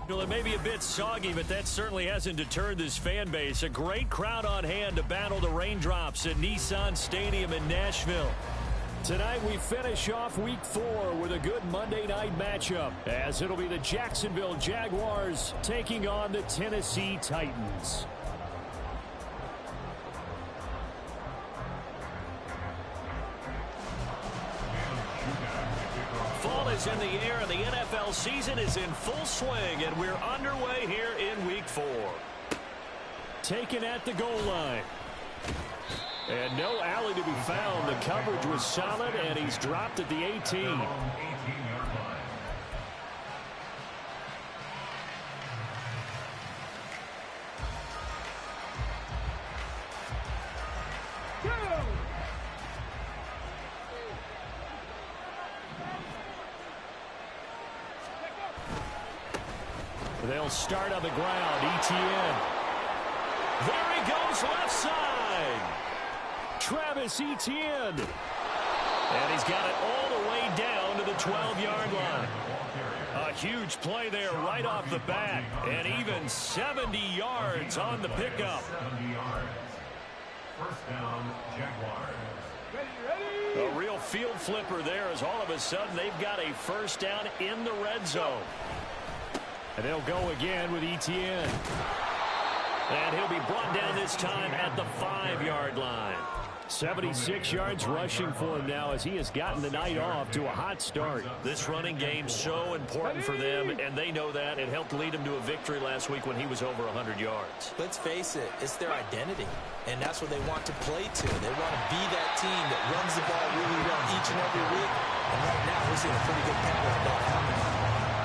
Well, it may be a bit soggy, but that certainly hasn't deterred this fan base. A great crowd on hand to battle the raindrops at Nissan Stadium in Nashville. Tonight we finish off Week 4 with a good Monday night matchup, as it'll be the Jacksonville Jaguars taking on the Tennessee Titans. Fall is in the air, and the NFL season is in full swing, and we're underway here in Week 4. Taken at the goal line. And no alley to be found. The coverage was solid, and he's dropped at the 18. They'll start on the ground. ETN. There he goes, left side. Travis Etienne. And he's got it all the way down to the 12-yard line. A huge play there right off the bat. And even 70 yards on the pickup. 70 yards. First down, Jaguars. A real field flipper there, as all of a sudden they've got a first down in the red zone. And they'll go again with Etienne. And he'll be brought down this time at the 5-yard line. 76 yards rushing for him now, as he has gotten the night off to a hot start. This running game so important for them, and they know that. It helped lead them to a victory last week when he was over 100 yards. Let's face it, it's their identity, and that's what they want to play to. They want to be that team that runs the ball really well each and every week, and right now we're seeing a pretty good pattern of that happening.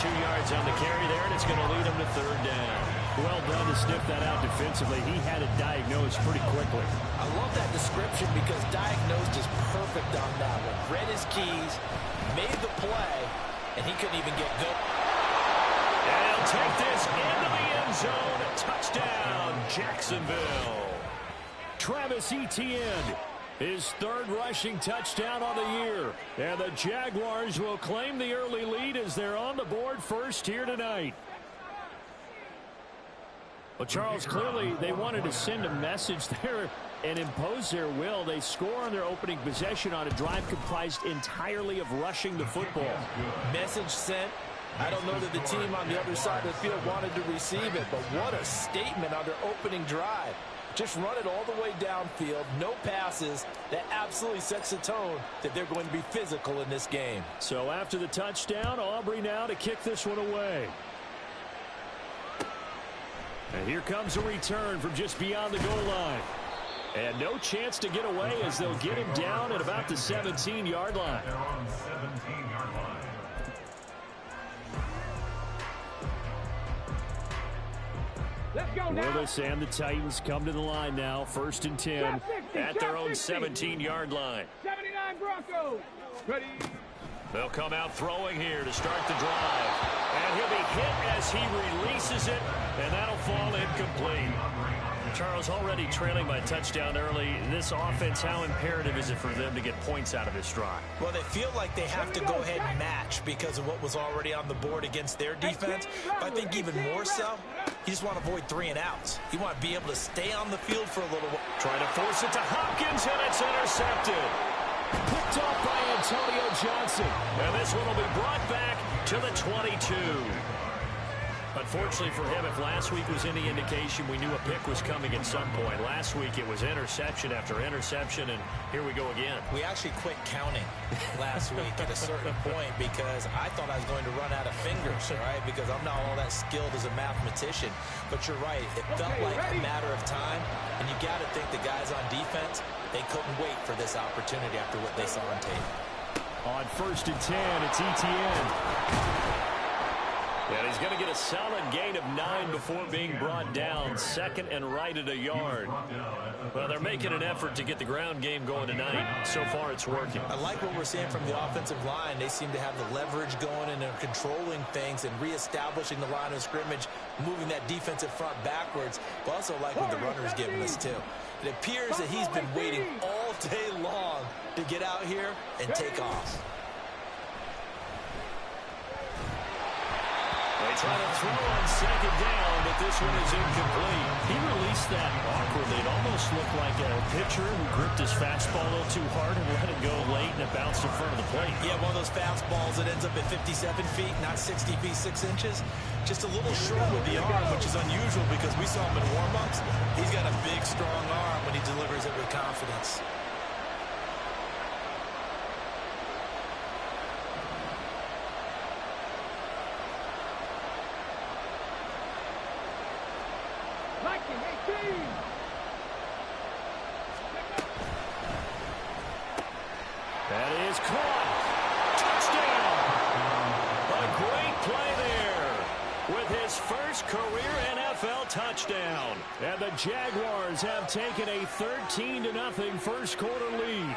2 yards on the carry there, and it's going to lead him to third down. Well done to sniff that out defensively. He had it diagnosed pretty quickly. I love that description because diagnosed is perfect on that one. Read his keys, made the play, and he couldn't even get good. And he'll take this into the end zone. Touchdown, Jacksonville. Travis Etienne, his third rushing touchdown on the year. And the Jaguars will claim the early lead as they're on the board first here tonight. Well, Charles, clearly they wanted to send a message there and impose their will. They score on their opening possession on a drive comprised entirely of rushing the football. Message sent. I don't know that the team on the other side of the field wanted to receive it, but what a statement on their opening drive. Just run it all the way downfield, no passes. That absolutely sets the tone that they're going to be physical in this game. So after the touchdown, Aubrey now to kick this one away. And here comes a return from just beyond the goal line. And no chance to get away as they'll get him down at about the 17-yard line. They're on 17-yard line. Let's go now. Willis and the Titans come to the line now. 1st and 10 at their own 17-yard line. 79 Broncos. Ready. They'll come out throwing here to start the drive. And he'll be hit as he releases it, and that'll fall incomplete. Charles, already trailing by touchdown early. This offense, how imperative is it for them to get points out of this drive? Well, they feel like they have to go ahead and match because of what was already on the board against their defense. But I think even more so, you just want to avoid 3 and outs. You want to be able to stay on the field for a little while. Trying to force it to Hopkins, and it's intercepted. Picked off by Antonio Johnson. And this one will be brought back to the 22. Unfortunately for him, if last week was any indication, we knew a pick was coming at some point. Last week it was interception after interception, and here we go again. We actually quit counting last week at a certain point because I thought I was going to run out of fingers, right? Because I'm not all that skilled as a mathematician. But you're right. It felt like a matter of time, and you got to think the guys on defense, they couldn't wait for this opportunity after what they saw on tape. On 1st and 10, it's Etienne. And he's going to get a solid gain of 9 before being brought down. 2nd and right at a yard. Well, they're making an effort to get the ground game going tonight. So far, it's working. I like what we're seeing from the offensive line. They seem to have the leverage going, and they're controlling things and reestablishing the line of scrimmage, moving that defensive front backwards. But also like what the runner's giving us, too. It appears that he's been waiting all day long to get out here and take off. trying to throw on second down, but this one is incomplete. He released that awkwardly. It almost looked like a pitcher who gripped his fastball a little too hard and let it go late, and it bounced in front of the plate. Yeah, one of those fastballs that ends up at 57 feet, not 60 feet, 6 inches. Just a little short with the arm, which is unusual because we saw him in warm-ups. He's got a big, strong arm when he delivers it with confidence. That is caught. Touchdown. A great play there with his first career NFL touchdown. And the Jaguars have taken a 13-0 first quarter lead.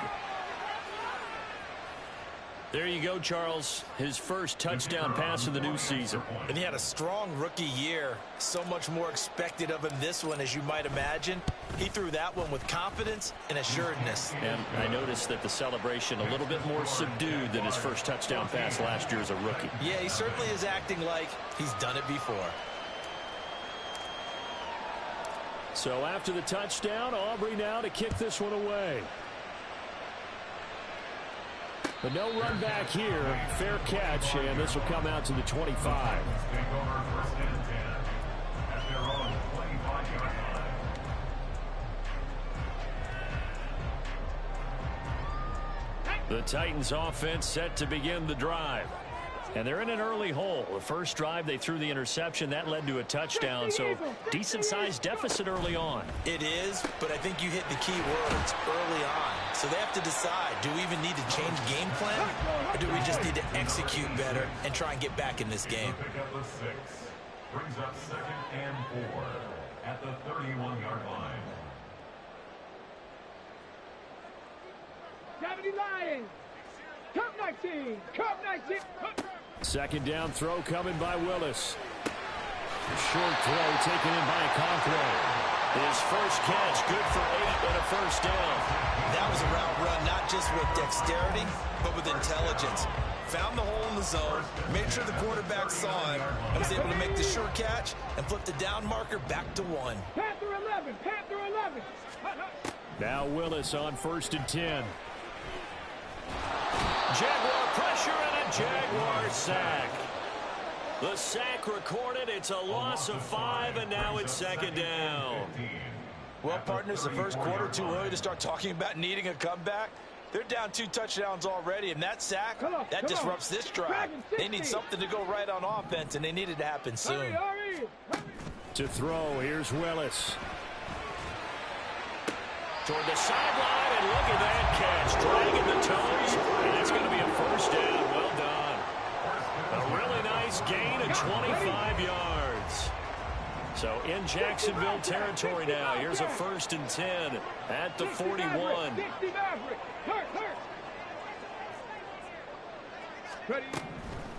There you go, Charles. His first touchdown pass of the new season. And he had a strong rookie year. So much more expected of him this one, as you might imagine. He threw that one with confidence and assuredness. And I noticed that the celebration a little bit more subdued than his first touchdown pass last year as a rookie. Yeah, he certainly is acting like he's done it before. So after the touchdown, Aubrey now to kick this one away. But no run back here. Fair catch, and this will come out to the 25. Take over first and 10 at their own 25-yard line. The Titans offense set to begin the drive. And they're in an early hole. The first drive, they threw the interception. That led to a touchdown, so decent-sized deficit early on. It is, but I think you hit the key words early on. So they have to decide, do we even need to change game plan, or do we just need to execute better and try and get back in this game? Pick up the 6. Brings up 2nd and 4 at the 31-yard line. 70 Lions. Cup 19. Cup 19. Second down throw coming by Willis. Short throw taken in by Conklin. His first catch, good for 8 and a first down. That was a route run, not just with dexterity, but with intelligence. Found the hole in the zone, made sure the quarterback saw him, and was able to make the sure catch and flip the down marker back to 1. Panther 11. Panther 11. Now Willis on 1st and 10. Jaguar pressure and a Jaguar sack. The sack recorded. It's a loss of 5, and now it's 2nd down. Well, partners, the first quarter, too early to start talking about needing a comeback. They're down 2 touchdowns already, and that sack, that disrupts this drive. They need something to go right on offense, and they need it to happen soon. Hurry. To throw, here's Willis. Toward the sideline, and look at that catch. Dragging the toes, and it's going to be a first down. Well done. A really nice gain of 25 yards. So in Jacksonville territory now. Here's a 1st and 10 at the 41.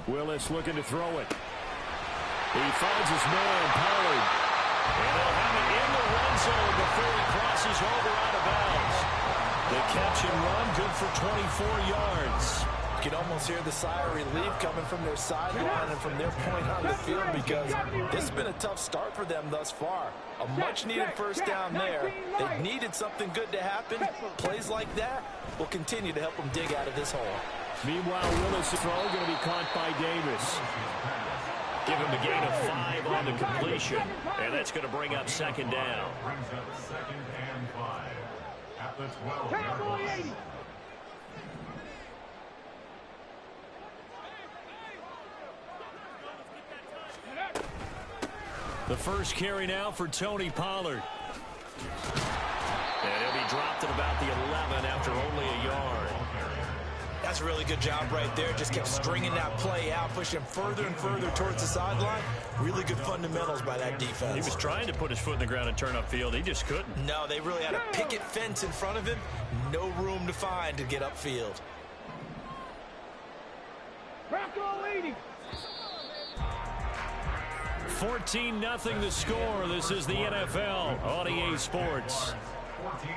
Willis looking to throw it. He finds his man, Pollard. And they'll have it in the red zone before he crosses over out of bounds. The catch and run, good for 24 yards. You can almost hear the sigh of relief coming from their sideline and from their point on the field, because this has been a tough start for them thus far. A much-needed first down there. They needed something good to happen. Plays like that will continue to help them dig out of this hole. Meanwhile, Willis' throw going to be caught by Davis. Give him a gain of 5 on the completion, and that's going to bring up 2nd down. Brings up 2nd and 5 at the 12-yard line. The first carry now for Tony Pollard. And he'll be dropped at about the 11 after only a yard. That's a really good job right there. Just kept stringing that play out, pushing further and further towards the sideline. Really good fundamentals by that defense. He was trying to put his foot in the ground and turn upfield. He just couldn't. No, they really had a picket fence in front of him. No room to find to get upfield. Bronco leading. 14-0 the score. This is the NFL on EA Sports. 14.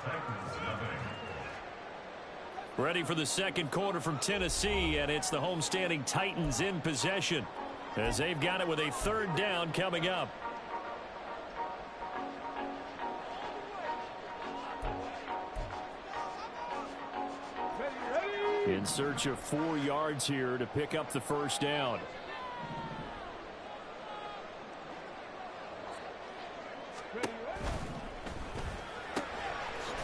Titans nothing. Ready for the second quarter from Tennessee, and it's the homestanding Titans in possession. as they've got it with a third down coming up. In search of 4 yards here to pick up the first down.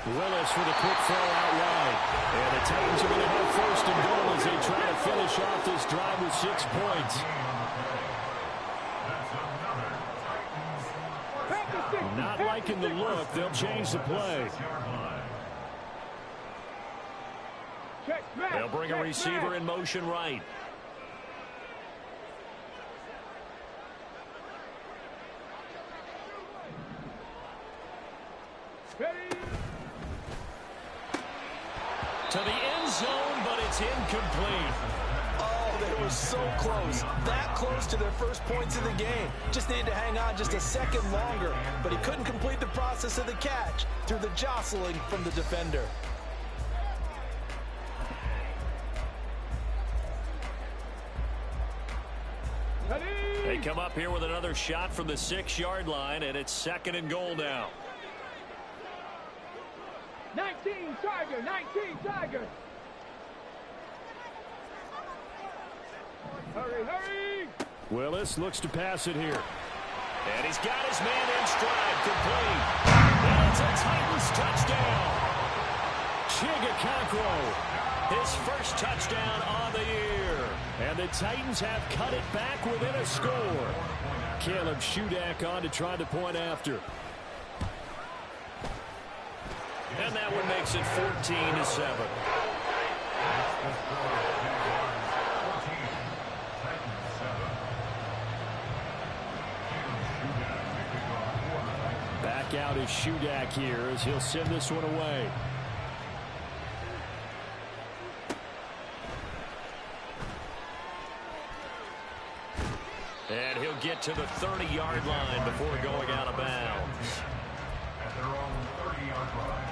Willis with a quick throw out wide. And the Titans are going to have first and goal as they try to finish off this drive with 6 points. Not liking the look. They'll change the play. They'll bring a receiver in motion right. To the end zone, but it's incomplete. Oh, they were so close. That close to their first points of the game. Just needed to hang on just a second longer, but he couldn't complete the process of the catch through the jostling from the defender. They come up here with another shot from the 6-yard line, and it's 2nd and goal now. 19 Tiger, 19 Tiger. Hurry, hurry. Willis looks to pass it here. And he's got his man in stride, complete. And it's a Titans touchdown. Chigga, his first touchdown on the year. And the Titans have cut it back within a score. Caleb Shudak on to try the point after. And that one makes it 14-7. Back out is Shudak here as he'll send this one away. And he'll get to the 30-yard line before going out of bounds. At their own 30-yard line.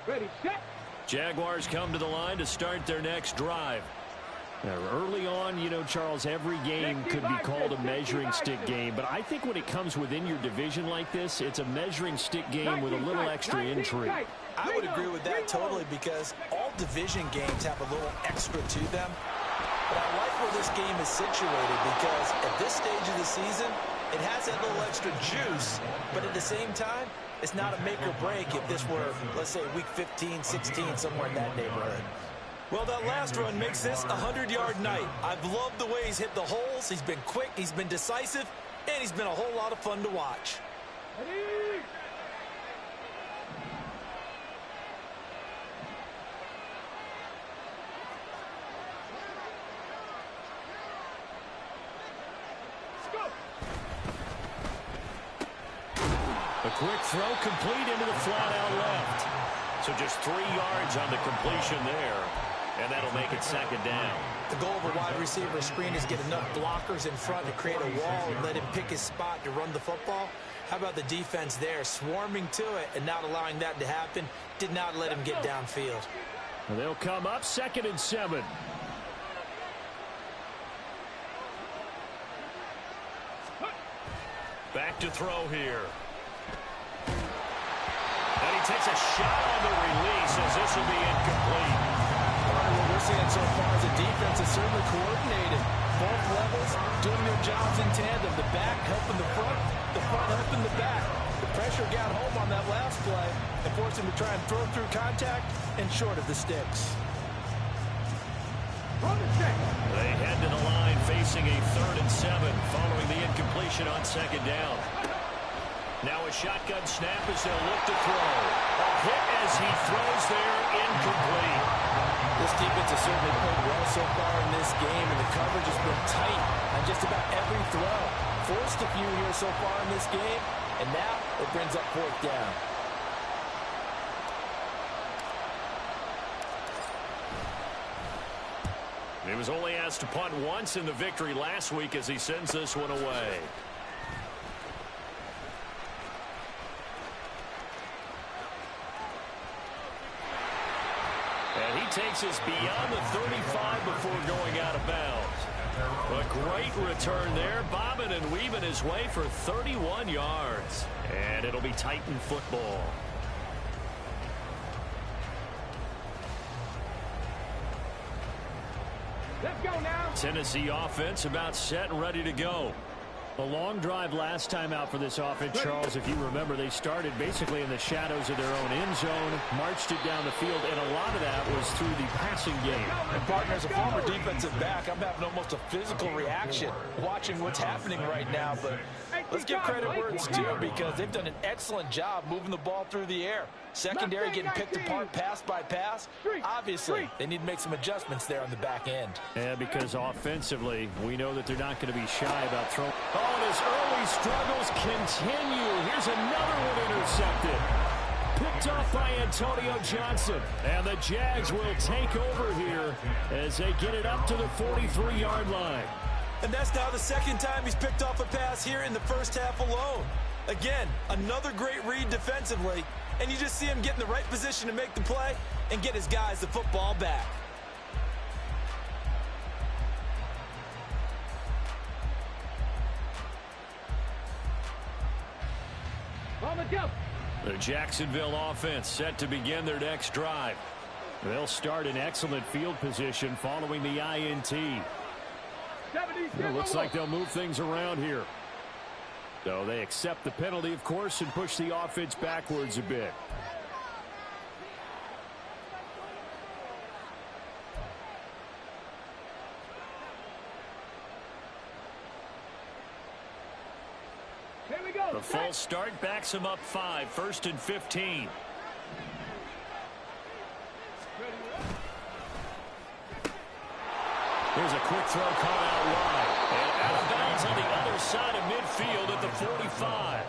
Ready, set. Jaguars come to the line to start their next drive. Now, early on, you know, Charles, every game could be called a measuring stick game, but I think when it comes within your division like this, it's a measuring stick game with a little extra intrigue. I would agree with that totally because all division games have a little extra to them. But I like where this game is situated because at this stage of the season, it has that little extra juice, but at the same time, it's not a make or break if this were, let's say, week 15, 16, somewhere in that neighborhood. Well, that last run makes this a 100-yard night. I've loved the way he's hit the holes. He's been quick, he's been decisive, and he's been a whole lot of fun to watch. Ready. Go. A quick throw complete into the flat out left. So just 3 yards on the completion there. And that'll make it 2nd down. The goal of a wide receiver screen is get enough blockers in front to create a wall and let him pick his spot to run the football. How about the defense there, swarming to it and not allowing that to happen? Did not let him get downfield. And they'll come up 2nd and 7. Back to throw here. And he takes a shot on the release as this will be incomplete. What we're seeing so far is the defense is certainly coordinated. Both levels doing their jobs in tandem. The back helping the front helping the back. The pressure got home on that last play and forced him to try and throw through contact and short of the sticks. They head to the line facing a 3rd and 7 following the incompletion on 2nd down. Now a shotgun snap as they'll look to throw. A hit as he throws there, incomplete. This defense has certainly played well so far in this game, and the coverage has been tight on just about every throw. Forced a few here so far in this game, and now it brings up 4th down. He was only asked to punt once in the victory last week as he sends this one away. And he takes us beyond the 35 before going out of bounds. A great return there, bobbing and weaving his way for 31 yards. And it'll be Titan football. Let's go now. Tennessee offense about set and ready to go. The long drive last time out for this offense, Charles, if you remember, they started basically in the shadows of their own end zone, marched it down the field, and a lot of that was through the passing game. And partner, as a former defensive back, I'm having almost a physical reaction watching what's happening right now. But let's give credit where it's due because they've done an excellent job moving the ball through the air. Secondary getting picked apart pass by pass. Obviously, they need to make some adjustments there on the back end. Yeah, because offensively, we know that they're not going to be shy about throwing. Oh, and his early struggles continue. Here's another one intercepted. Picked off by Antonio Johnson. And the Jags will take over here as they get it up to the 43-yard line. And that's now the second time he's picked off a pass here in the first half alone. Again, another great read defensively. And you just see him get in the right position to make the play and get his guys the football back. On the jump. The Jacksonville offense set to begin their next drive. They'll start in excellent field position following the INT. It looks like they'll move things around here. So they accept the penalty, of course, and push the offense backwards a bit. Here we go. The false start backs him up 5, 1st and 15. Here's a quick throw caught out wide. And out of bounds on the other side of midfield at the 45.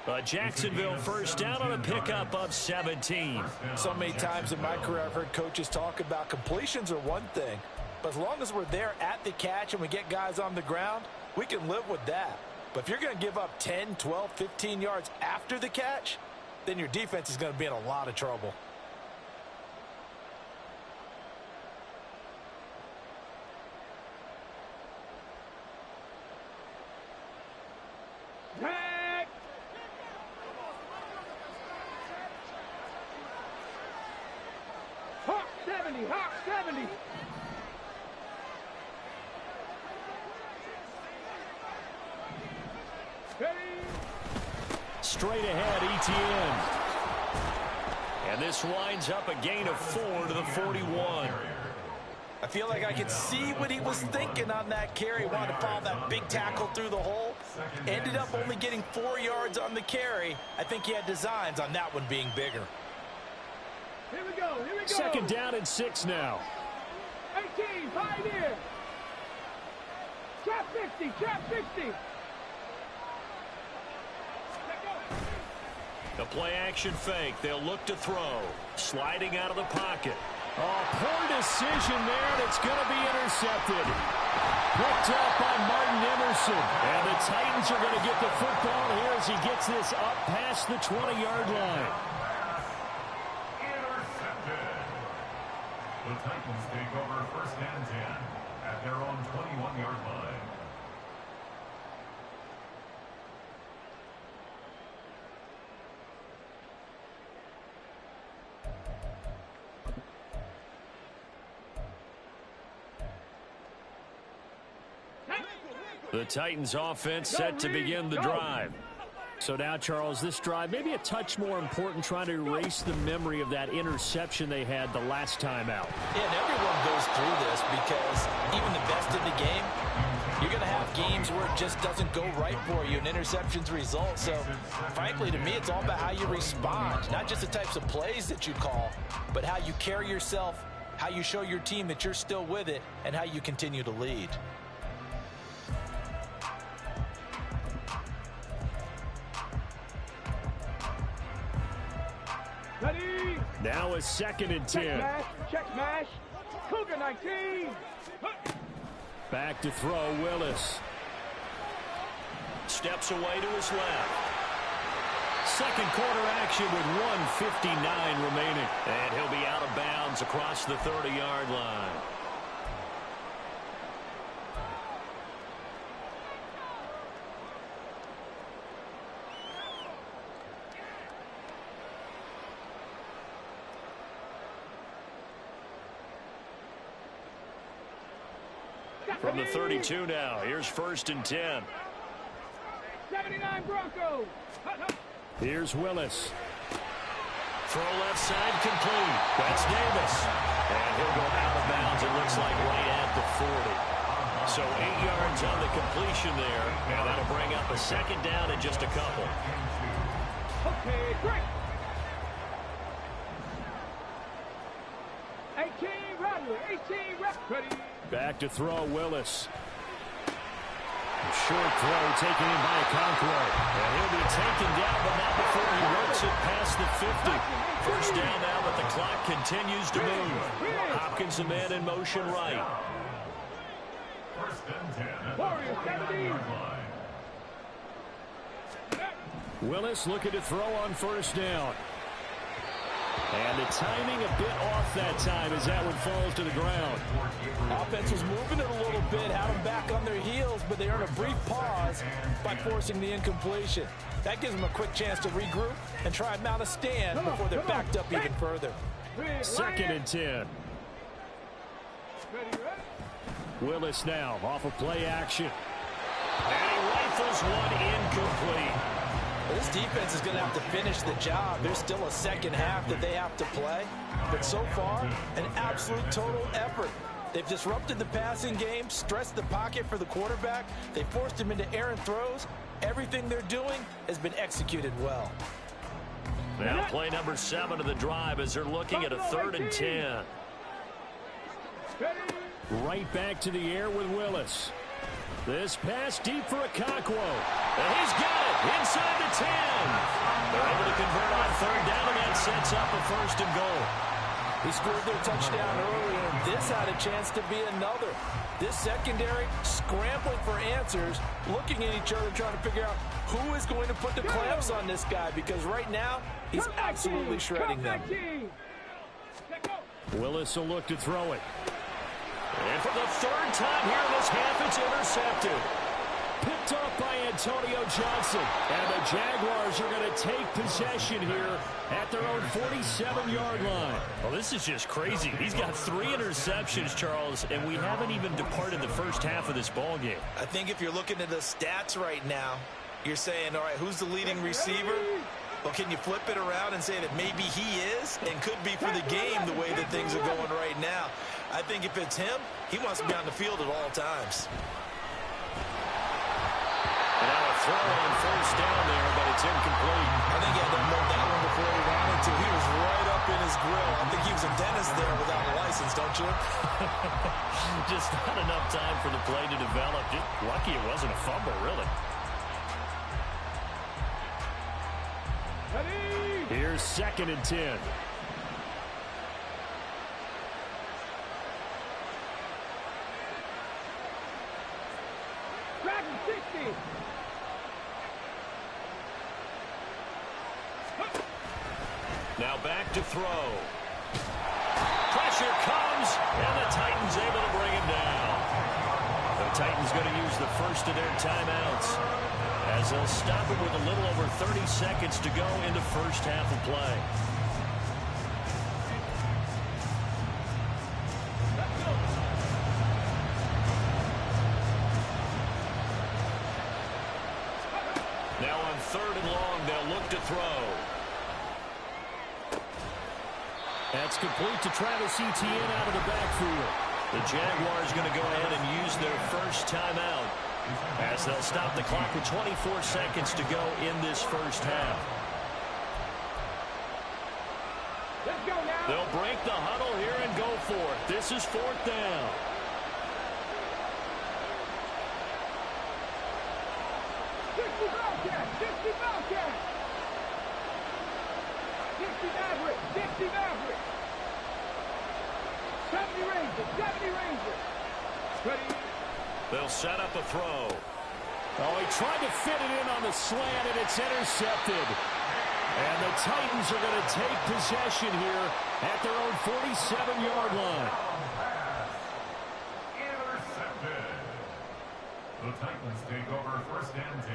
A Jacksonville first down on a pickup of 17. So many times in my career I've heard coaches talk about completions are one thing. But as long as we're there at the catch and we get guys on the ground, we can live with that. But if you're going to give up 10, 12, 15 yards after the catch, then your defense is going to be in a lot of trouble. Tag. Hawk 70. Hawk 70. Straight ahead, ETN. And this winds up a gain of 4 to the 41. I feel like I could see what he was thinking on that carry. Wanted to follow that big tackle through the hole. Ended up only getting 4 yards on the carry. I think he had designs on that one being bigger. Here we go. Here we go. Second down and 6 now. 18. Pioneer. Trap 60. Trap 60. The play action fake. They'll look to throw. Sliding out of the pocket. Oh, poor decision there, and it's going to be intercepted. Picked up by Martin Emerson. And the Titans are going to get the football here as he gets this up past the 20-yard line. Intercepted. The Titans take over 1st and 10 at their own 21-yard line. The Titans offense set to begin the drive. So now, Charles, this drive maybe a touch more important, trying to erase the memory of that interception they had the last time out. Yeah, and everyone goes through this because even the best in the game, you're going to have games where it just doesn't go right for you and interceptions result. So, frankly, to me, it's all about how you respond, not just the types of plays that you call, but how you carry yourself, how you show your team that you're still with it, and how you continue to lead. Ready. Now a 2nd and 10. Check smash. Cougar 19. Back to throw, Willis. Steps away to his left. Second quarter action with 1:59 remaining. And he'll be out of bounds across the 30-yard line. From the 32 now, here's 1st and 10. 79 Broncos. Here's Willis. Throw left side complete. That's Davis. And he'll go out of bounds, it looks like, right at the 40. So 8 yards on the completion there, and that'll bring up a 2nd down in just a couple. Okay, great. 18 Radley. 18 ready. Back to throw, Willis. Short throw taken in by Okonkwo. And he'll be taken down, but not before he works it past the 50. First down now, but the clock continues to move. Hopkins, the man in motion right. 1st and 10. Warriors 17. Willis looking to throw on 1st down. And the timing a bit off that time as that one falls to the ground. Offense was moving it a little bit, had them back on their heels, but they earned a brief pause by forcing the incompletion. That gives them a quick chance to regroup and try and mount a stand before they're backed up even further. 2nd and 10. Willis now off of play action. And he rifles one incomplete. This defense is going to have to finish the job. There's still a 2nd half that they have to play. But so far, an absolute total effort. They've disrupted the passing game, stressed the pocket for the quarterback. They forced him into errant throws. Everything they're doing has been executed well. Now play number 7 of the drive as they're looking at a 3rd and 10. Right back to the air with Willis. This pass deep for Okonkwo. And he's got it inside the 10. They're able to convert on 3rd down, and that sets up a 1st and goal. He scored their touchdown earlier, and this had a chance to be another. This secondary scrambling for answers, looking at each other, trying to figure out who is going to put the clamps on this guy, because right now, he's absolutely shredding them. Willis will look to throw it. And for the 3rd time here in this half, it's intercepted. Picked off by Antonio Johnson. And the Jaguars are going to take possession here at their own 47-yard line. Well, this is just crazy. He's got 3 interceptions, Charles, and we haven't even departed the first half of this ball game. I think if you're looking at the stats right now, you're saying, all right, who's the leading receiver? Well, can you flip it around and say that maybe he is and could be for the game the way that things are going right now? I think if it's him, he wants to be on the field at all times. And now a throw on 1st down there, but it's incomplete. I think he had to move that one before he wanted to. He was right up in his grill. I think he was a dentist there without a license, don't you? Just not enough time for the play to develop. Just lucky it wasn't a fumble, really. Here's 2nd and 10. Dragon 60. Now back to throw. Pressure comes, and the Titans able to bring him down. The Titans going to use the first of their timeouts as they'll stop it with a little over 30 seconds to go into first half of play. Now on 3rd and long, they'll look to throw. That's complete to Travis Etienne out of the backfield. The Jaguars going to go ahead and use their first timeout as they'll stop the clock with 24 seconds to go in this first half. Let's go now. They'll break the huddle here and go for it. This is 4th down. 70 Rangers. 70 Rangers. Ready. They'll set up a throw. Oh, he tried to fit it in on the slant, and it's intercepted. And the Titans are going to take possession here at their own 47-yard line. Intercepted. The Titans take over 1st and 10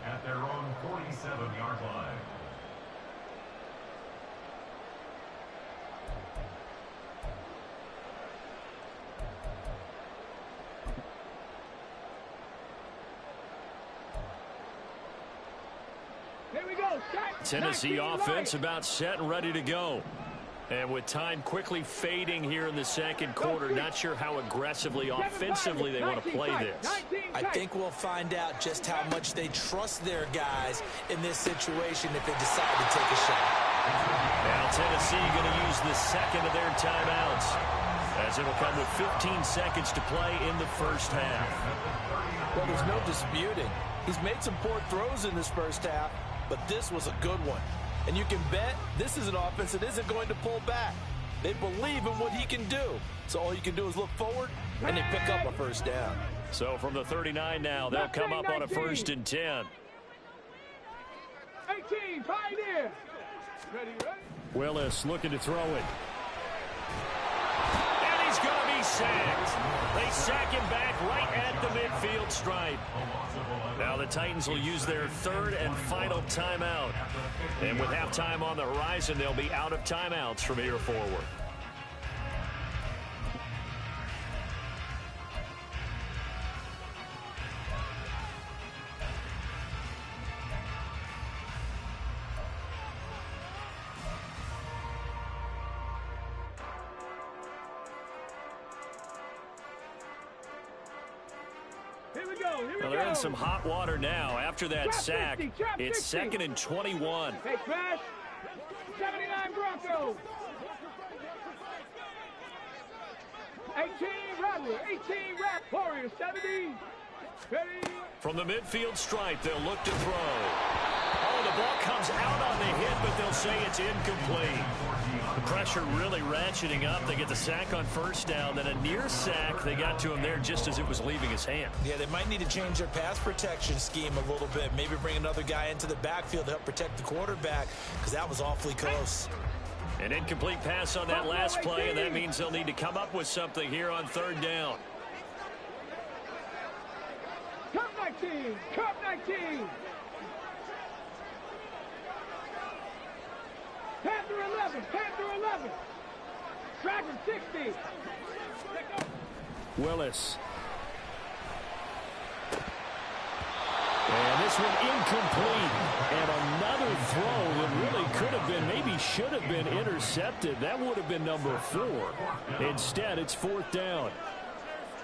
at their own 47-yard line. Here we go. Tennessee offense about set and ready to go. And with time quickly fading here in the second quarter, not sure how aggressively offensively they want to play this. I think we'll find out just how much they trust their guys in this situation if they decide to take a shot. Now Tennessee going to use the second of their timeouts, as it'll come with 15 seconds to play in the first half. Well, there's no disputing. He's made some poor throws in this first half, but this was a good one. And you can bet this is an offense that isn't going to pull back. They believe in what he can do. So all you can do is look forward and then pick up a first down. So from the 39 now, they'll come up on a 1st and 10. 18, Pioneer. Ready. Willis looking to throw it. And he's going to be sacked. They sack him back right at the midfield stripe. Now the Titans will use their 3rd and final timeout. And with halftime on the horizon, they'll be out of timeouts from here forward. Well, they're in some hot water now. After that sack, it's 2nd and 21. Hey, Crash. 79 Broncos. 18 Rattler. 18 Rat Warriors. 70. Ready. From the midfield stripe, they'll look to throw. Oh, the ball comes out on the hit, but they'll say it's incomplete. The pressure really ratcheting up. They get the sack on 1st down, then a near sack. They got to him there just as it was leaving his hand. Yeah, they might need to change their pass protection scheme a little bit. Maybe bring another guy into the backfield to help protect the quarterback, because that was awfully close. An incomplete pass on that last play, and that means they'll need to come up with something here on 3rd down. Cup 19. Cup 19. Panther 11. Panther 11. Tracker 60. Willis. And this one incomplete. And another throw that really could have been, maybe should have been intercepted. That would have been number 4. Instead, it's 4th down.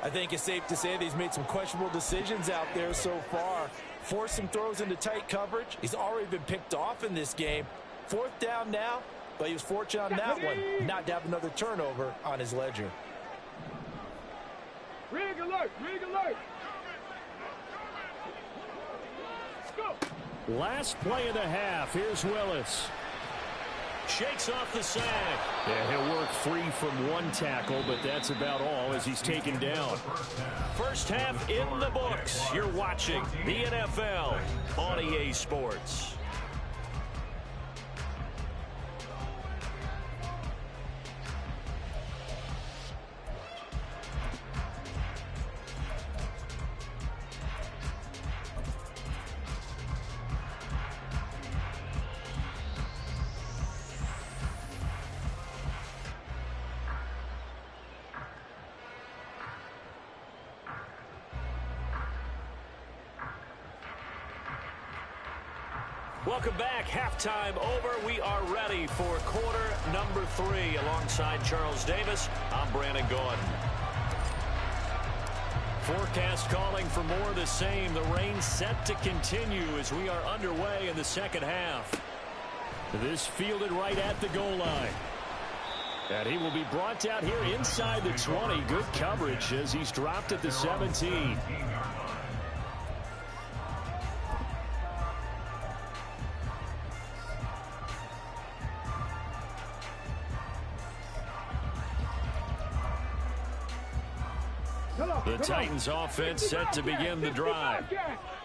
I think it's safe to say that he's made some questionable decisions out there so far. Forced some throws into tight coverage. He's already been picked off in this game. 4th down now, but he was fortunate on that one not to have another turnover on his ledger. Rig alert. Rig alert. Go. Last play of the half. Here's Willis. Shakes off the sack. Yeah, he'll work free from one tackle, but that's about all as he's taken down. First half in the books. You're watching the NFL on EA Sports. Welcome back. Halftime over. We are ready for quarter number 3. Alongside Charles Davis, I'm Brandon Gaudin. Forecast calling for more of the same. The rain set to continue as we are underway in the second half. This fielded right at the goal line. And he will be brought down here inside the 20. Good coverage as he's dropped at the 17. The Titans offense set to begin the drive.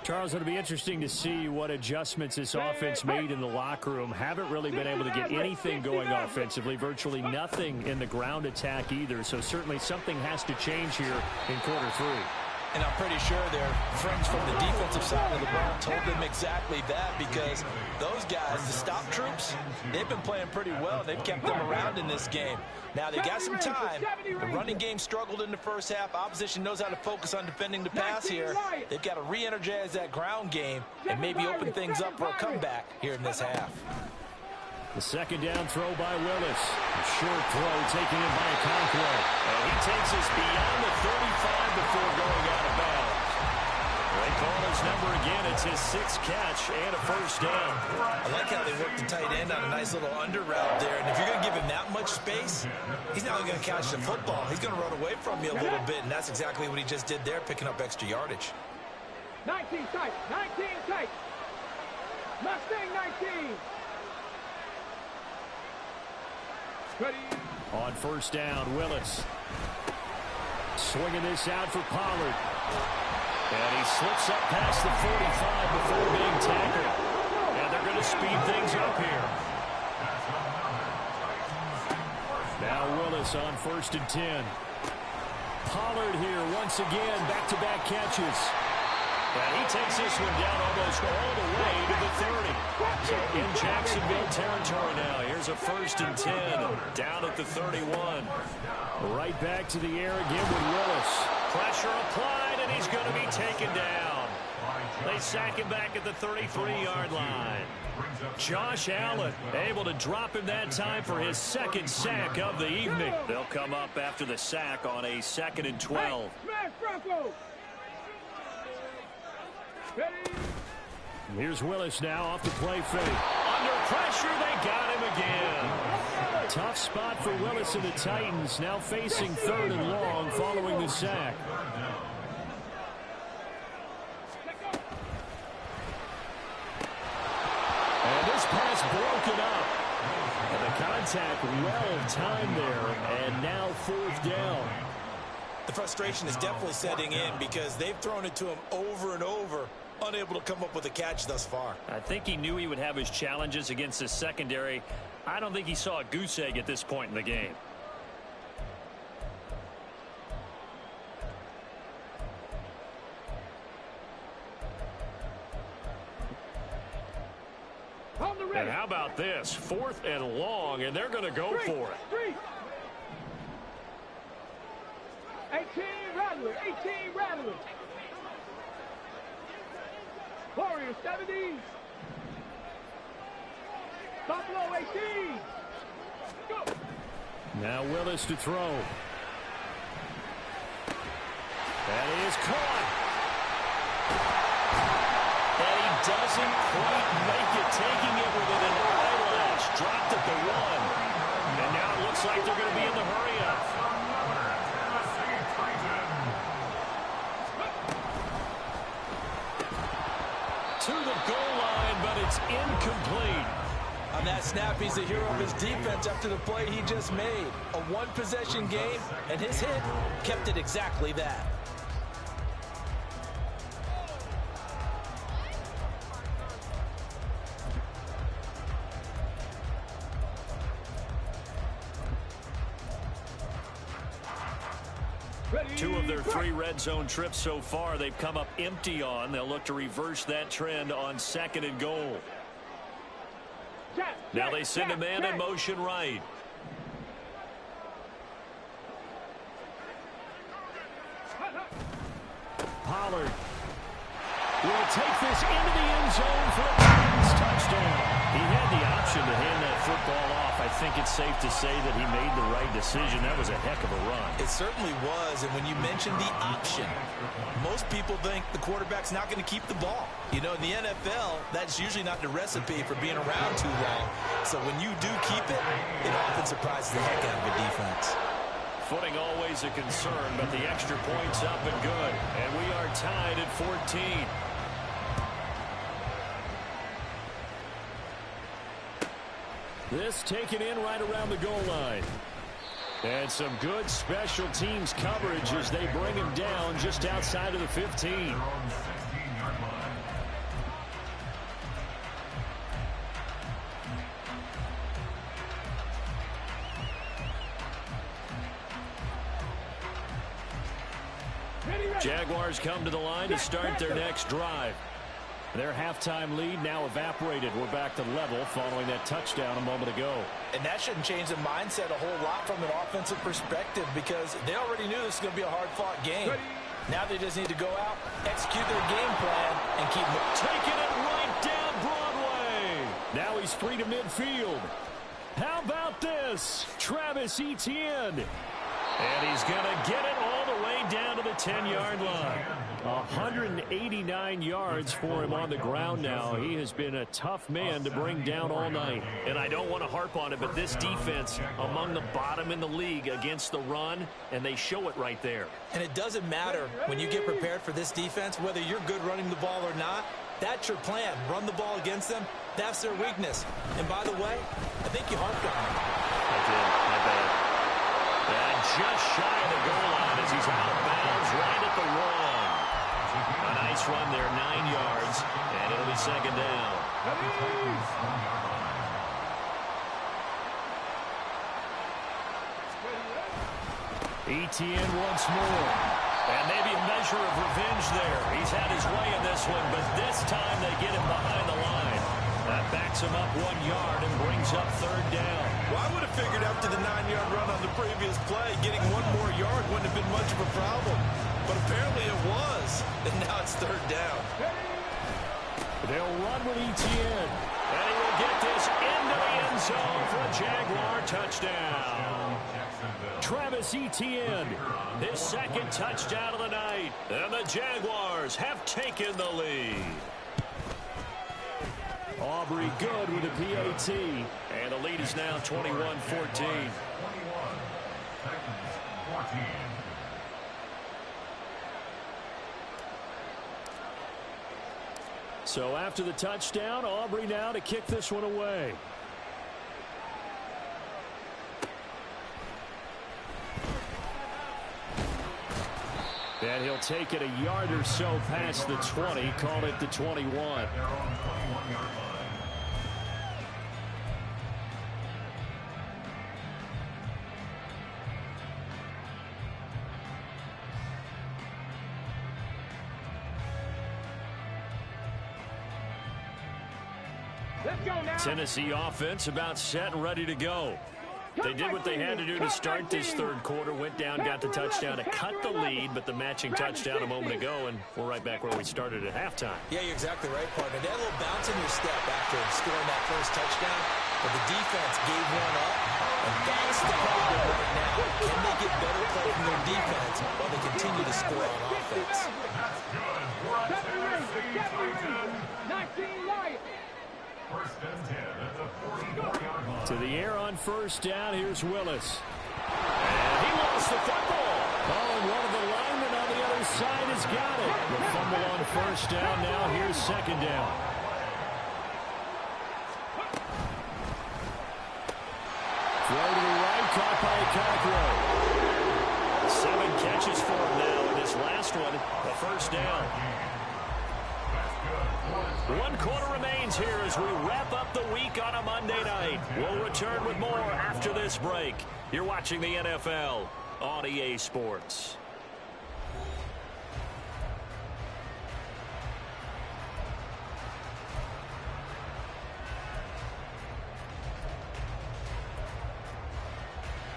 Charles, it'll be interesting to see what adjustments this offense made in the locker room. Haven't really been able to get anything going offensively, virtually nothing in the ground attack either. So certainly something has to change here in quarter three. And I'm pretty sure their friends from the defensive side of the ball told them exactly that, because those guys, the stop troops, they've been playing pretty well. They've kept them around in this game. Now, they got some time. The running game struggled in the first half. Opposition knows how to focus on defending the pass here. They've got to re-energize that ground game and maybe open things up for a comeback here in this half. The second down throw by Willis. A short throw taken in by Okonkwo. And he takes us beyond the 35 before going out of bounds. They call his number again. It's his sixth catch and a first down. I like how they work the tight end on a nice little under route there. And if you're going to give him that much space, he's not only going to catch the football, he's going to run away from you a little bit. And that's exactly what he just did there, picking up extra yardage. 19 tight. 19 tight. Mustang 19. On first down, Willis. Swinging this out for Pollard. And he slips up past the 45 before being tackled. And they're going to speed things up here. Now Willis on 1st and 10. Pollard here once again, back-to-back catches. And he takes this one down almost all the way to the 30. So in Jacksonville territory now. Here's a 1st and 10 down at the 31. Right back to the air again with Willis. Pressure applied, and he's going to be taken down. They sack him back at the 33-yard line. Josh Allen able to drop him that time for his second sack of the evening. They'll come up after the sack on a 2nd and 12. Here's Willis now off the play fake. Under pressure, they got him again. Tough spot for Willis and the Titans, now facing 3rd and long following the sack. And this pass broken up. And the contact well timed there, and now 4th down. The frustration is definitely setting in because they've thrown it to him over and over, unable to come up with a catch thus far. I think he knew he would have his challenges against his secondary. I don't think he saw a goose egg at this point in the game. And how about this? 4th and long, and they're going to go for it. 18 Rattler, 18 Rattler. Warriors 70. Buffalo 18. Go. Now Willis to throw. That is caught. And he doesn't quite make it, taking it within an eyelash. Dropped at the 1. And now it looks like they're going to be in the hurry-up. To the goal line, but it's incomplete. On that snap, he's the hero of his defense after the play he just made. A one-possession game, and his hit kept it exactly that. Two of their 3 red zone trips so far, they've come up empty on. They'll look to reverse that trend on 2nd and goal. Now they send a man in motion right. Pollard will take this into the end zone for a Titans touchdown. He had the option to hand that football off. I think it's safe to say that he made the right decision. That was a heck of a run. It certainly was, and when you mention the option, most people think the quarterback's not going to keep the ball. You know, in the NFL, that's usually not the recipe for being around too long. So when you do keep it, it often surprises the heck out of a defense. Footing always a concern, but the extra point's up and good. And we are tied at 14. This taken in right around the goal line. And some good special teams coverage as they bring him down just outside of the 15. Their own 16-yard line. Jaguars come to the line to start their next drive. Their halftime lead now evaporated. We're back to level following that touchdown a moment ago. And that shouldn't change the mindset a whole lot from an offensive perspective because they already knew this was going to be a hard-fought game. Now they just need to go out, execute their game plan, and keep taking it right down Broadway. Now he's free to midfield. How about this? Travis Etienne. And he's going to get it all the way down to the 10-yard line. 189 yards for him on the ground now. He has been a tough man to bring down all night. And I don't want to harp on it, but this defense among the bottom in the league against the run, and they show it right there. And it doesn't matter when you get prepared for this defense, whether you're good running the ball or not. That's your plan. Run the ball against them. That's their weakness. And by the way, I think you harped on it. I did. I bet. And just shy of the goal line as he's out of bounds right at the one. A nice run there, 9 yards, and it'll be second down. Etienne once more. And maybe a measure of revenge there. He's had his way in this one, but this time they get him behind the line. That backs him up 1 yard and brings up third down. Well, I would have figured after the 9-yard run on the previous play, getting 1 more yard wouldn't have been much of a problem. But apparently it was. And now it's third down. They'll run with Etienne. And he will get this into the end zone for a Jaguar touchdown. Travis Etienne, his second touchdown of the night. And the Jaguars have taken the lead. Aubrey good with a PAT. And the lead is now 21-14. 21. Titans 14. So after the touchdown, Aubrey now to kick this one away. And he'll take it a yard or so past the 20, call it the 21. Their own 21-yard line. Let's go now. Tennessee offense about set and ready to go. They did what they had to do to start this third quarter. Went down, got the touchdown to cut the lead, but the matching touchdown a moment ago, and we're right back where we started at halftime. Yeah, you're exactly right, partner. They had a little bounce in your step after scoring that first touchdown, but the defense gave one up, and that's the problem right now. Can they get better play from their defense while they continue to score on offense? That's good. We're at Tennessee Titans. 19 Lions. First and 10 at the 44-yard line. To the air on first down, here's Willis. And he lost the football. Oh, and one of the linemen on the other side has got it. The fumble on first down, now here's second down. Throw to the right, caught by Cockrell. 7 catches for him now in this last one, the first down. 1 quarter remains here as we wrap up the week on a Monday night. We'll return with more after this break. You're watching the NFL on EA Sports.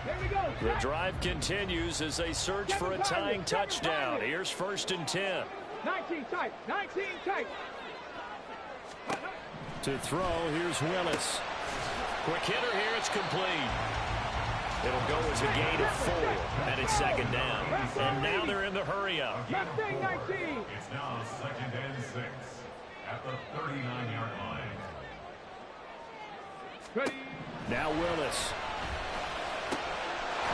Here we go. The drive continues as they search for a tying touchdown. Here's first and 10. 19 tight. 19 tight. To throw, here's Willis. Quick hitter here, it's complete. It'll go as a gain of 4, and it's second down. And now they're in the hurry-up. Mustang 19. It's now second and 6 at the 39-yard line. Ready. Now Willis.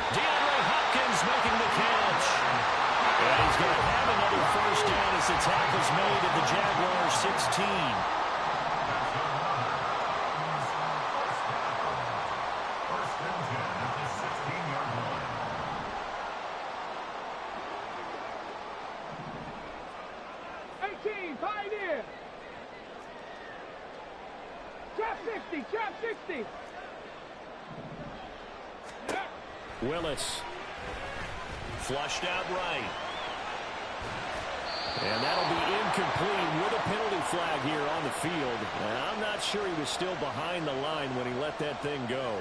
DeAndre Hopkins making the catch. And he's going to have another first down as the tackle's made at the Jaguars 16. First and 10 at the 16-yard line. 60, trap 60. Willis. Flushed out right. And that'll be incomplete with a penalty flag here on the field. And I'm not sure he was still behind the line when he let that thing go.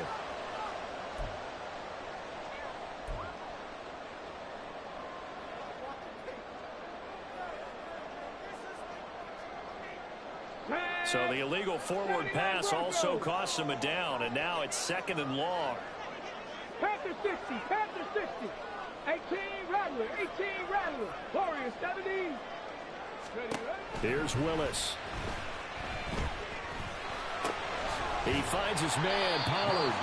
So the illegal forward pass also cost him a down, and now it's 2nd and long. Panther 60, Panther 60. 18 Rattler, 18 Rattler. Warriors 70. Here's Willis. He finds his man, Pollard.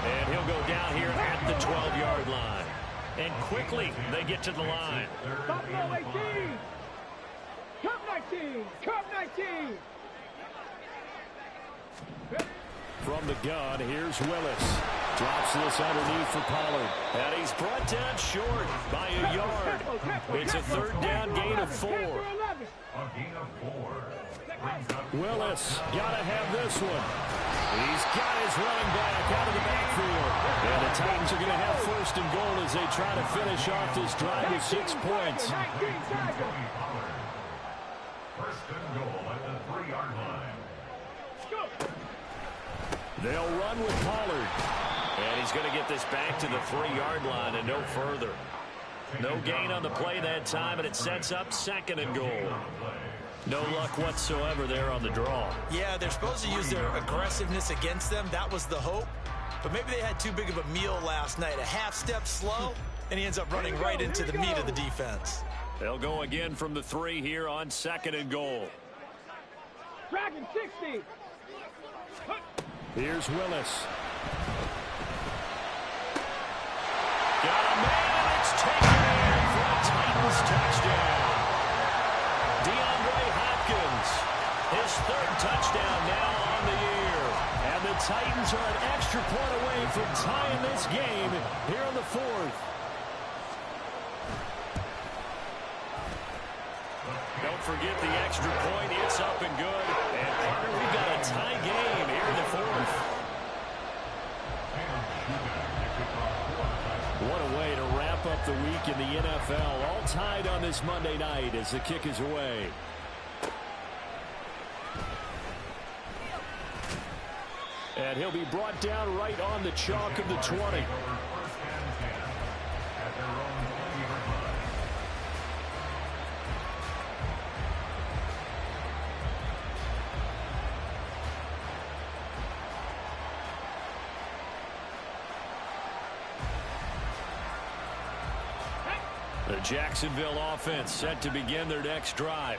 And he'll go down here at the 12-yard line. And quickly they get to the line. Buffalo 18. Cup 19, Cup 19. From the gun, here's Willis. Drops this underneath for Pollard. And he's brought down short by a yard. It's a 3rd down gain of 4. A gain of 4. Willis, gotta have this one. He's got his running back out of the backfield. And the Titans are going to have 1st and goal as they try to finish off this drive with 6 points. 1st and goal at the 3-yard line. They'll run with Pollard. And he's going to get this back to the 3-yard line and no further. No gain on the play that time, and it sets up 2nd and goal. No luck whatsoever there on the draw. Yeah, they're supposed to use their aggressiveness against them. That was the hope. But maybe they had too big of a meal last night. A half step slow, and he ends up running right into the meat of the defense. They'll go again from the 3 here on 2nd and goal. Dragon 60. Here's Willis. Got a man, it's taken in for a Titans touchdown. DeAndre Hopkins, his 3rd touchdown now on the year. And the Titans are an extra point away from tying this game here in the 4th. Don't forget the extra point. It's up and good. And Carter, we've got a tie game here in the 4th. What a way to wrap up the week in the NFL. All tied on this Monday night as the kick is away. And he'll be brought down right on the chalk of the 20. The Jacksonville offense set to begin their next drive.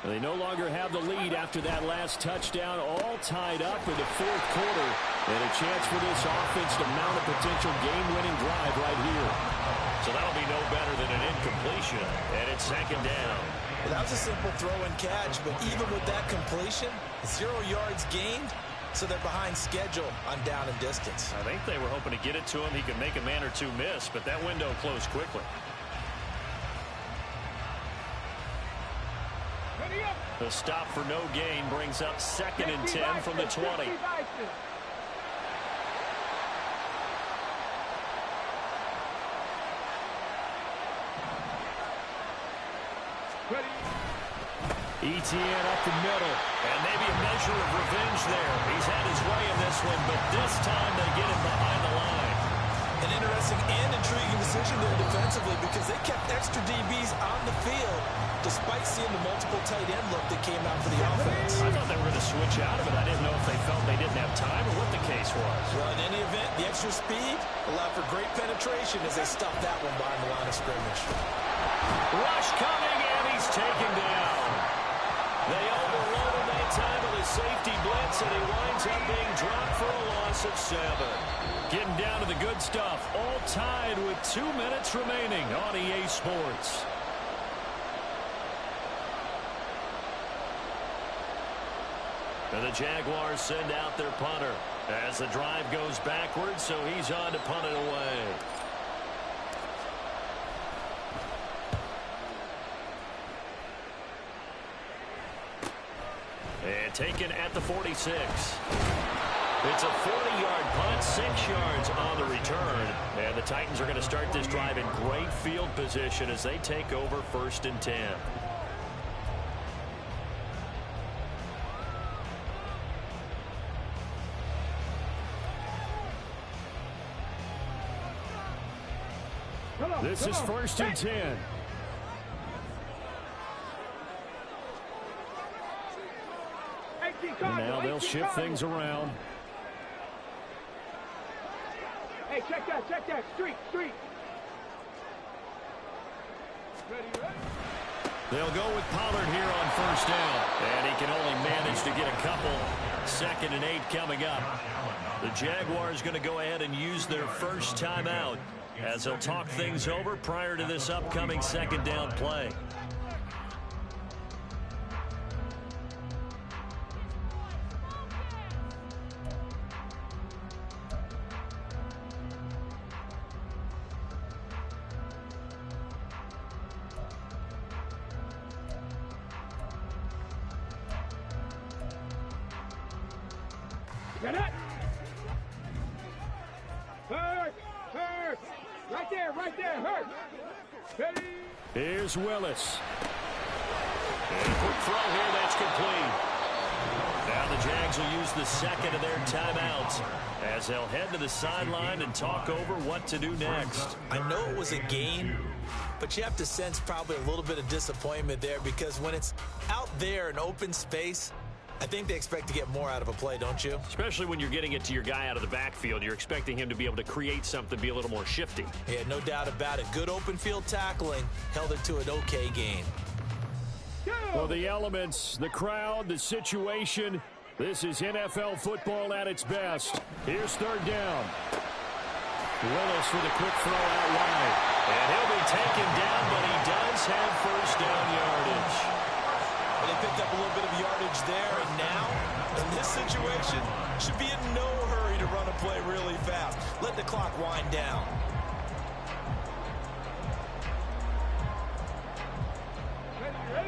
They no longer have the lead after that last touchdown, all tied up in the 4th quarter. And a chance for this offense to mount a potential game-winning drive right here. So that'll be no better than an incompletion. And it's 2nd down. Well, that was a simple throw and catch, but even with that completion, 0 yards gained, so they're behind schedule on down and distance. I think they were hoping to get it to him. He could make a man or two miss, but that window closed quickly. The stop for no gain brings up 2nd and 10 from the 20. Etienne up the middle. And maybe a measure of revenge there. He's had his way in this one, but this time they get him behind the line. An interesting and intriguing decision there defensively because they kept extra DBs on the field despite seeing the multiple tight end look that came out for the offense. I thought they were going to switch out of it. I didn't know if they felt they didn't have time or what the case was. Well, in any event, the extra speed allowed for great penetration as they stuffed that one behind the line of scrimmage. Rush coming, and he's taken down. They overload him that time with a safety blitz, and he winds up being dropped for a loss of 7. Getting down to the good stuff. All tied with 2 minutes remaining on EA Sports. And the Jaguars send out their punter as the drive goes backwards, so he's on to punt it away. And taking second at the 46. It's a 40-yard punt, 6 yards on the return. And the Titans are going to start this drive in great field position as they take over 1st and 10. This is 1st and 10. And now they'll shift things around. Hey, check that. Street. Ready. They'll go with Pollard here on 1st down. And he can only manage to get a couple. 2nd and 8 coming up. The Jaguars going to go ahead and use their first timeout as they'll talk things over prior to this upcoming 2nd down play. Get it! Hurt! Right there, hurt! Ready! Here's Willis. And a quick throw here, that's complete. Now the Jags will use the 2nd of their timeouts as they'll head to the sideline and talk over what to do next. I know it was a gain, but you have to sense probably a little bit of disappointment there because when it's out there in open space, I think they expect to get more out of a play, don't you? Especially when you're getting it to your guy out of the backfield. You're expecting him to be able to create something, be a little more shifty. Yeah, no doubt about it. Good open field tackling held it to an okay gain. Well, the elements, the crowd, the situation, this is NFL football at its best. Here's 3rd down. Willis with a quick throw out wide. And he'll be taken down, but he does have 1st down yardage. They picked up a little bit of yardage there, and now, in this situation, should be in no hurry to run a play really fast. Let the clock wind down.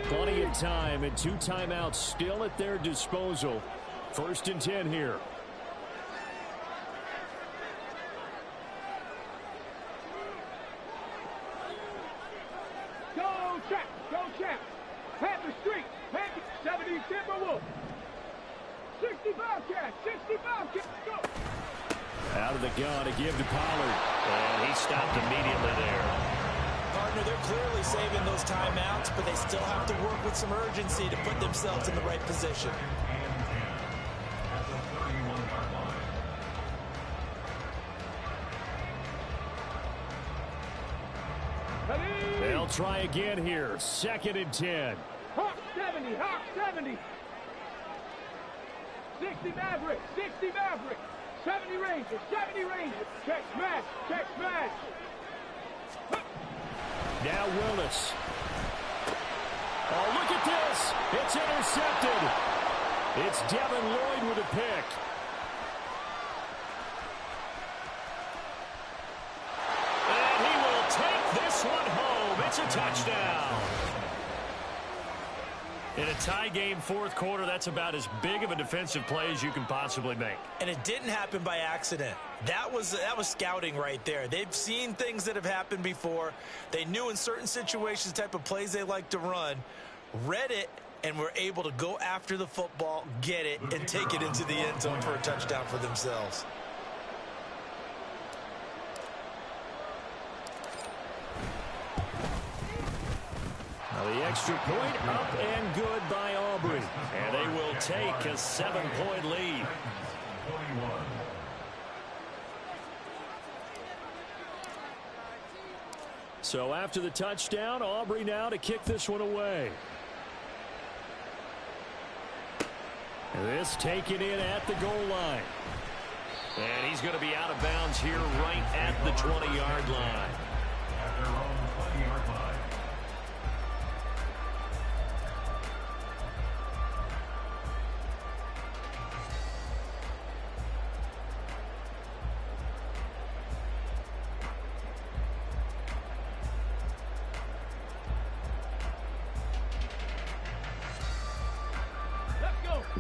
Plenty of time and 2 timeouts still at their disposal. 1st and 10 here. Go check! Panther Street! 70 Timberwolves! 65 catch! Go! Out of the gun to give to Pollard. And he stopped immediately there. Partner, they're clearly saving those timeouts, but they still have to work with some urgency to put themselves in the right position. At the 31-yard line. They'll try again here. 2nd and 10. Hawk 70! 60 Maverick! 70 Rangers! Check smash! Now Willis. Oh, look at this. It's intercepted. It's Devin Lloyd with a pick. And he will take this one home. It's a touchdown. In a tie game, 4th quarter, that's about as big of a defensive play as you can possibly make. And it didn't happen by accident. That was scouting right there. They've seen things that have happened before. They knew in certain situations the type of plays they like to run, read it, and were able to go after the football, get it, and take it into the end zone for a touchdown for themselves. Now the extra point up and good by Aubrey. And they will take a 7-point lead. 21. So after the touchdown, Aubrey now to kick this one away. This taken in at the goal line. And he's going to be out of bounds here right at the 20-yard line. At their own 20-yard line.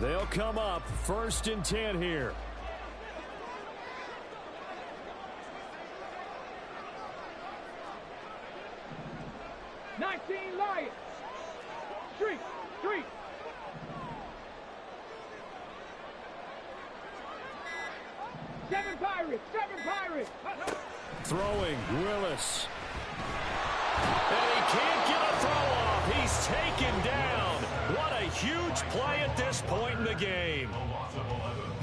They'll come up 1st and 10 here. Lions. Street. 7 Pirates. Throwing, Willis. And he can't get a throw off. He's taken down. What a huge play at this point in the game.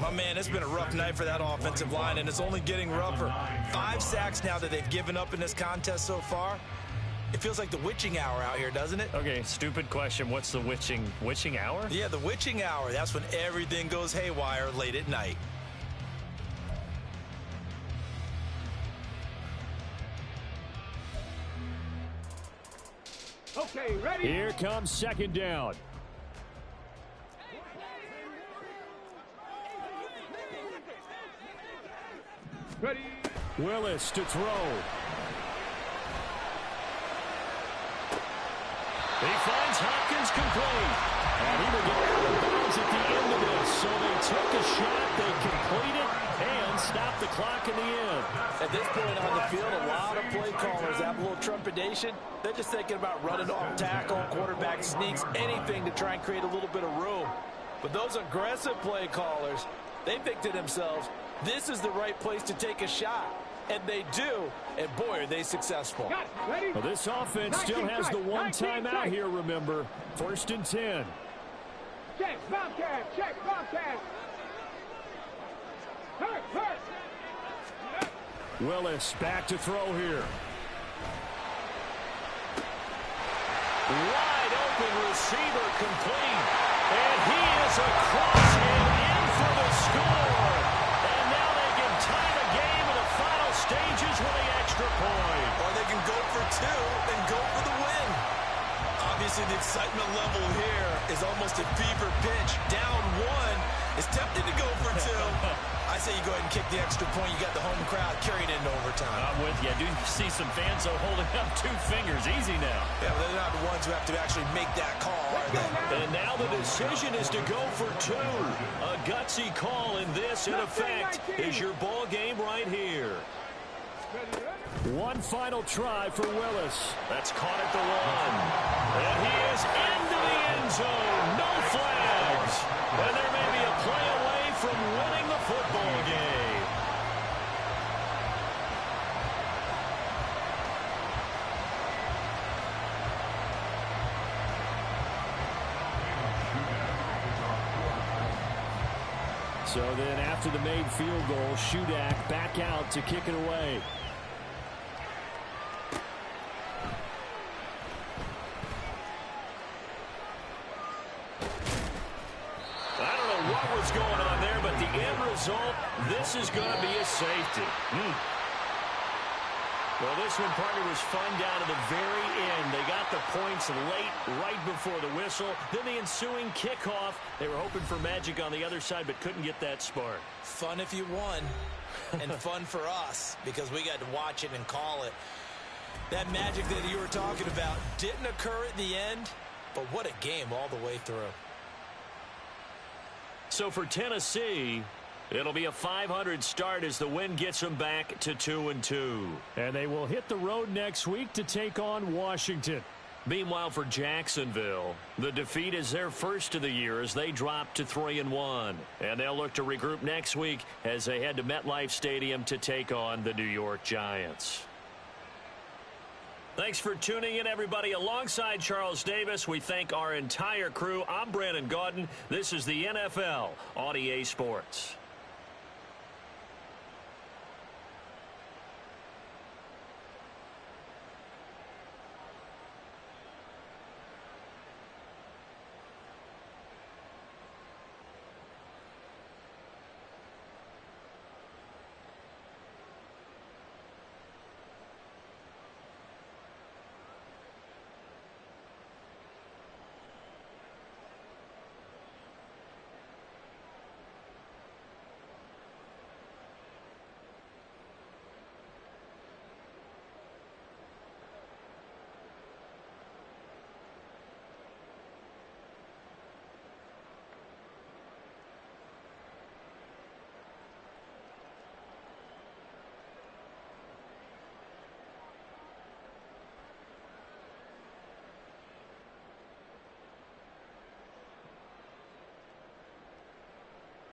My man, it's been a rough night for that offensive line, and it's only getting rougher. 5 sacks now that they've given up in this contest so far. It feels like the witching hour out here, doesn't it? Okay, stupid question. What's the witching hour? Yeah, the witching hour. That's when everything goes haywire late at night. Okay, ready? Here comes 2nd down. Ready? Willis to throw. He finds Hopkins complete. And he will get out of bounds at the end of this. So they took a shot, they complete it, and stop the clock in the end. At this point on the field, a lot of play callers have a little trepidation. They're just thinking about running off tackle, quarterback sneaks, anything to try and create a little bit of room. But those aggressive play callers, they think to themselves, this is the right place to take a shot. And they do, and boy, are they successful. Well, this offense still has the one timeout here, remember. 1st and 10. Check, Bobcat. Hurt. Willis back to throw here. Wide open receiver complete. And he is across and in for the score. And now they can tie the game in the final stages with the extra point. Or they can go for 2 and go for the win. Obviously, the excitement level here is almost a fever pitch. Down 1 is tempted to go for 2. I say you go ahead and kick the extra point. You got the home crowd carrying it into overtime. I'm with you. I do see some fans holding up 2 fingers. Easy now. Yeah, but they're not the ones who have to actually make that call, are they? And now the decision is to go for 2. A gutsy call, in this, in effect, is your ball game right here. One final try for Willis. That's caught at the 1. And he is into the end zone. No flags. And there may be a play away from winning the football game. So then after the made field goal, Shudak back out to kick it away. I don't know what was going on there, but the end result, this is going to be a safety. Well, this one, partner, was fun down to the very end. They got the points late, right before the whistle. Then the ensuing kickoff. They were hoping for magic on the other side, but couldn't get that spark. Fun if you won, and fun for us, because we got to watch it and call it. That magic that you were talking about didn't occur at the end, but what a game all the way through. So for Tennessee, it'll be a 500 start as the win gets them back to 2-2. And they will hit the road next week to take on Washington. Meanwhile, for Jacksonville, the defeat is their first of the year as they drop to 3-1. And they'll look to regroup next week as they head to MetLife Stadium to take on the New York Giants. Thanks for tuning in, everybody. Alongside Charles Davis, we thank our entire crew. I'm Brandon Gaudin. This is the NFL on EA Sports.